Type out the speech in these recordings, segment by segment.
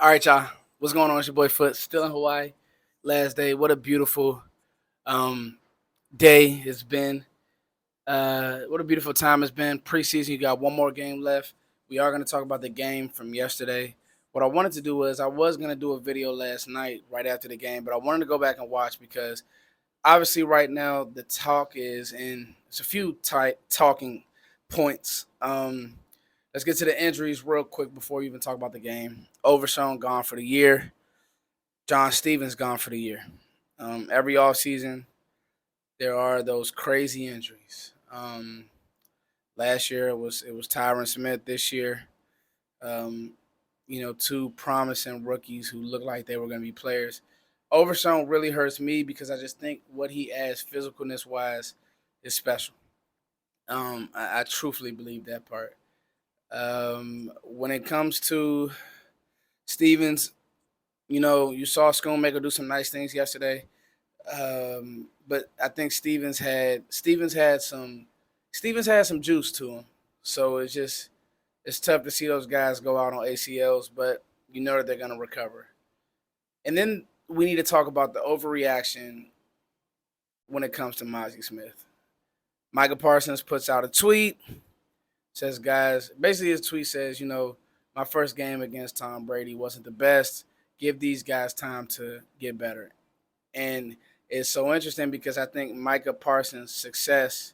All right, y'all. What's going on? It's your boy Foot. Still in Hawaii. Last day. What a beautiful um, day it's been. What a beautiful time it's been. Preseason. You got one more game left. We are going to talk about the game from yesterday. What I wanted to do was I was going to do a video last night right after the game, but I wanted to go back and watch because obviously right now the talk is in it's a few tight talking points. Let's get to the injuries real quick before we even talk about the game. Overshown gone for the year. John Stevens gone for the year. Every offseason, there are those crazy injuries. Last year it was Tyron Smith. This year, um, two promising rookies who look like they were going to be players. Overshown really hurts me because I just think what he adds physicalness wise is special. I truthfully believe that part. When it comes to Stevens, you saw Schoonmaker do some nice things yesterday. But I think Stevens had some juice to him. So it's tough to see those guys go out on ACLs, but you know that they're gonna recover. And then we need to talk about the overreaction when it comes to Mazi Smith. Micah Parsons puts out a tweet, says, guys, basically his tweet says, my first game against Tom Brady wasn't the best. Give these guys time to get better. And it's so interesting because I think Micah Parsons' success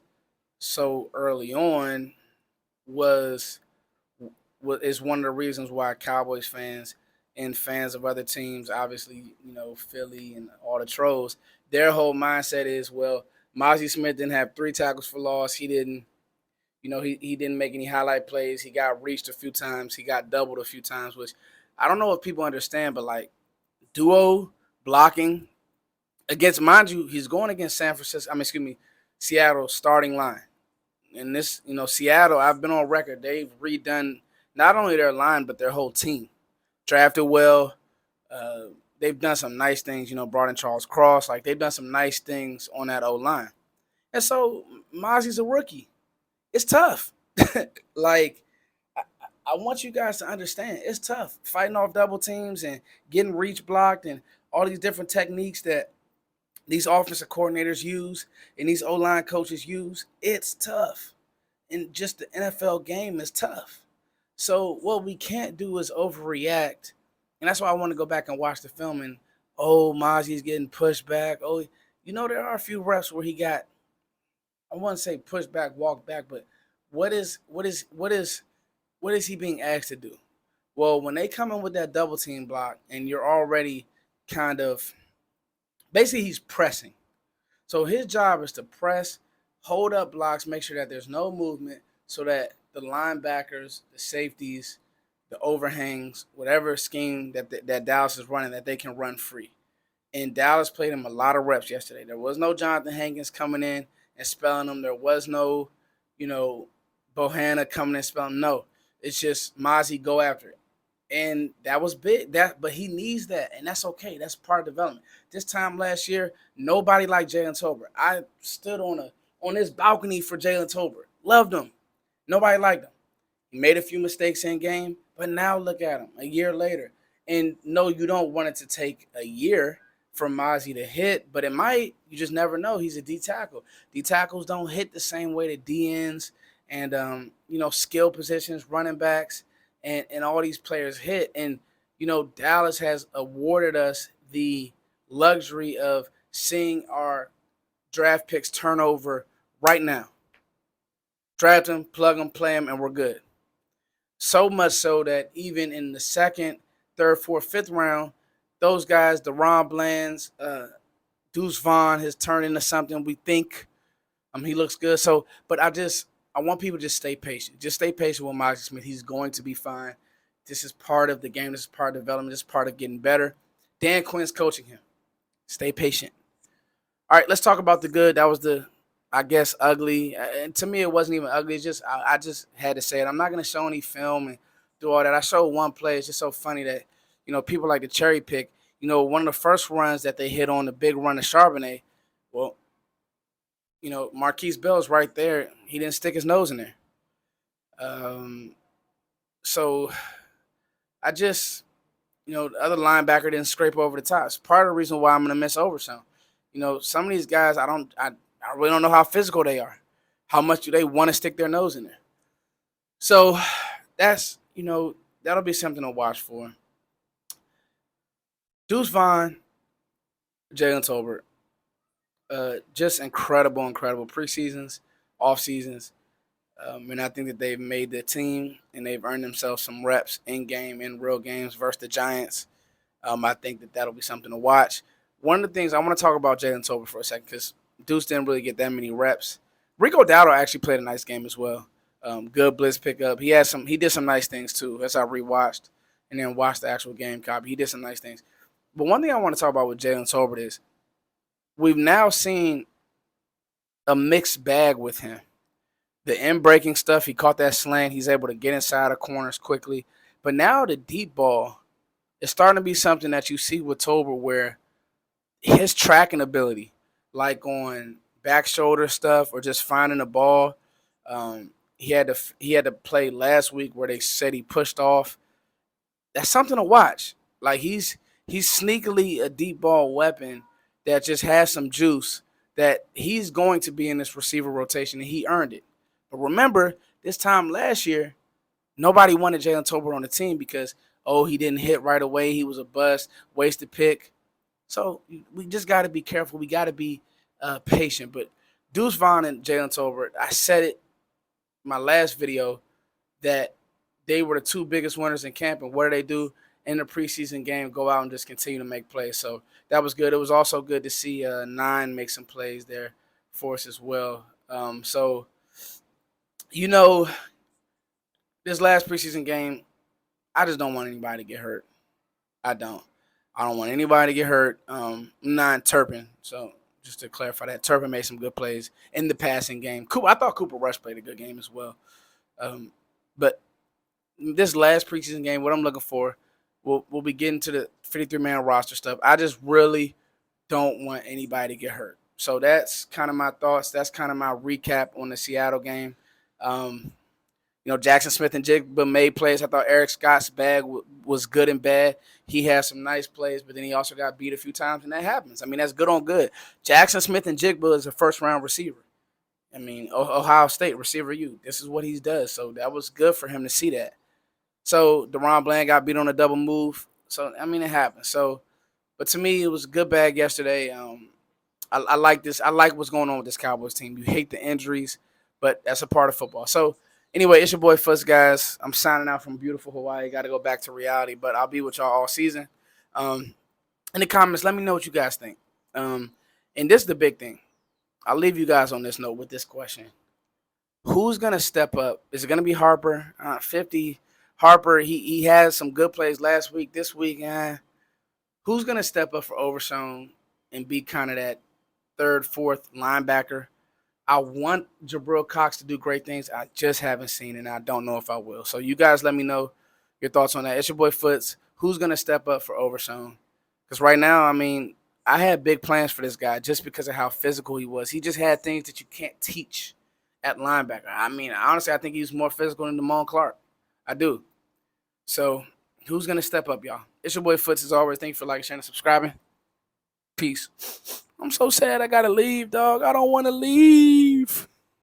so early on was is one of the reasons why Cowboys fans and fans of other teams, obviously, Philly and all the trolls, their whole mindset is, well, Mazi Smith didn't have 3 tackles for loss. He didn't, he didn't make any highlight plays. He got reached a few times. He got doubled a few times, which I don't know if people understand, but like duo blocking against, mind you, he's going against Seattle starting line. And this, Seattle, I've been on record, they've redone not only their line, but their whole team. Drafted well. They've done some nice things, brought in Charles Cross. Like, they've done some nice things on that O-line. And so, Mozzie's a rookie. It's tough. Like, I want you guys to understand, it's tough. Fighting off double teams and getting reach blocked and all these different techniques that these offensive coordinators use and these O-line coaches use, it's tough. And just the NFL game is tough. So what we can't do is overreact. And that's why I want to go back and watch the film and, oh, Mozzie's getting pushed back. Oh, there are a few reps where he got, I wouldn't say pushed back, walked back, but what is he being asked to do? Well, when they come in with that double team block and you're already kind of, basically he's pressing. So his job is to press, hold up blocks, make sure that there's no movement so that the linebackers, the safeties, the overhangs, whatever scheme that Dallas is running, that they can run free. And Dallas played him a lot of reps yesterday. There was no Jonathan Hankins coming in and spelling them. There was no, Bohanna coming in and spelling. No, it's just Mazi, go after it. And that was big. But he needs that, and that's okay. That's part of development. This time last year, nobody liked Jalen Tolbert. I stood on this balcony for Jalen Tolbert. Loved him. Nobody liked him. He made a few mistakes in game, but now look at him a year later. And no, you don't want it to take a year for Mazi to hit, but it might. You just never know. He's a D tackle. D tackles don't hit the same way that D ends and skill positions, running backs, and all these players hit. And Dallas has awarded us the luxury of seeing our draft picks turn over right now. Draft them, plug them, play them, and we're good. So much so that even in the second, third, fourth, fifth round, those guys, DeRon Blands, Deuce Vaughn has turned into something we think. He looks good. So, but I want people to just stay patient. Just stay patient with Mazi Smith. He's going to be fine. This is part of the game. This is part of development. This is part of getting better. Dan Quinn's coaching him. Stay patient. All right, let's talk about the good. That was I guess, ugly. And to me, it wasn't even ugly. It's just I just had to say it. I'm not going to show any film and do all that. I showed one play. It's just so funny that, people like to cherry pick. One of the first runs that they hit on, the big run to Charbonnet, well, Marquise Bell's right there. He didn't stick his nose in there. So I just, The other linebacker didn't scrape over the top. It's part of the reason why I'm gonna miss Overshown. Some of these guys I really don't know how physical they are. How much do they want to stick their nose in there? So that's that'll be something to watch for. Deuce Vaughn, Jalen Tolbert, just incredible preseasons, off seasons. And I think that they've made the team and they've earned themselves some reps in game, in real games versus the Giants. I think that that'll be something to watch. One of the things I want to talk about Jalen Tolbert for a second because Deuce didn't really get that many reps. Rico Dowdle actually played a nice game as well. Good blitz pickup. He did some nice things too. As I rewatched and then watched the actual game copy, he did some nice things. But one thing I want to talk about with Jalen Tolbert is we've now seen a mixed bag with him. The in breaking stuff, he caught that slant. He's able to get inside the corners quickly. But now the deep ball is starting to be something that you see with Tolbert where his tracking ability, like on back shoulder stuff or just finding the ball, he had to play last week where they said he pushed off. That's something to watch. Like he's sneakily a deep ball weapon that just has some juice that he's going to be in this receiver rotation and he earned it. But remember, this time last year, nobody wanted Jalen Tolbert on the team because, he didn't hit right away. He was a bust, wasted pick. So we just got to be careful. We got to be patient. But Deuce Vaughn and Jalen Tolbert, I said it in my last video that they were the two biggest winners in camp. And what do? In the preseason game, go out and just continue to make plays. So that was good. It was also good to see Nine make some plays there for us as well. This last preseason game, I just don't want anybody to get hurt. I don't want anybody to get hurt. Not Turpin. So just to clarify that, Turpin made some good plays in the passing game. I thought Cooper Rush played a good game as well. But this last preseason game, what I'm looking for, we'll be getting to the 53-man roster stuff. I just really don't want anybody to get hurt. So that's kind of my thoughts. That's kind of my recap on the Seattle game. Jackson Smith and Jigba made plays. I thought Eric Scott's bag was good and bad. He had some nice plays, but then he also got beat a few times, and that happens. I mean, that's good on good. Jackson Smith and Jigba is a first-round receiver. I mean, Ohio State receiver you. This is what he does. So that was good for him to see that. So DeRon Bland got beat on a double move. So, I mean, it happens. So, but to me, it was a good bag yesterday. I like this. I like what's going on with this Cowboys team. You hate the injuries, but that's a part of football. So, anyway, it's your boy Fuzz, guys. I'm signing out from beautiful Hawaii. Got to go back to reality, but I'll be with y'all all season. In the comments, let me know what you guys think. And this is the big thing. I'll leave you guys on this note with this question. Who's going to step up? Is it going to be Harper? 50. Harper, he had some good plays last week. This week, who's going to step up for Overshown and be kind of that third, fourth linebacker? I want Jabril Cox to do great things. I just haven't seen it, and I don't know if I will. So you guys let me know your thoughts on that. It's your boy Foots. Who's going to step up for Overshown? Because right now, I mean, I had big plans for this guy just because of how physical he was. He just had things that you can't teach at linebacker. I mean, honestly, I think he's more physical than Damone Clark. I do. So who's going to step up, y'all? It's your boy Foots as always. Thank you for liking, sharing, and subscribing. Peace. I'm so sad I got to leave, dog. I don't want to leave.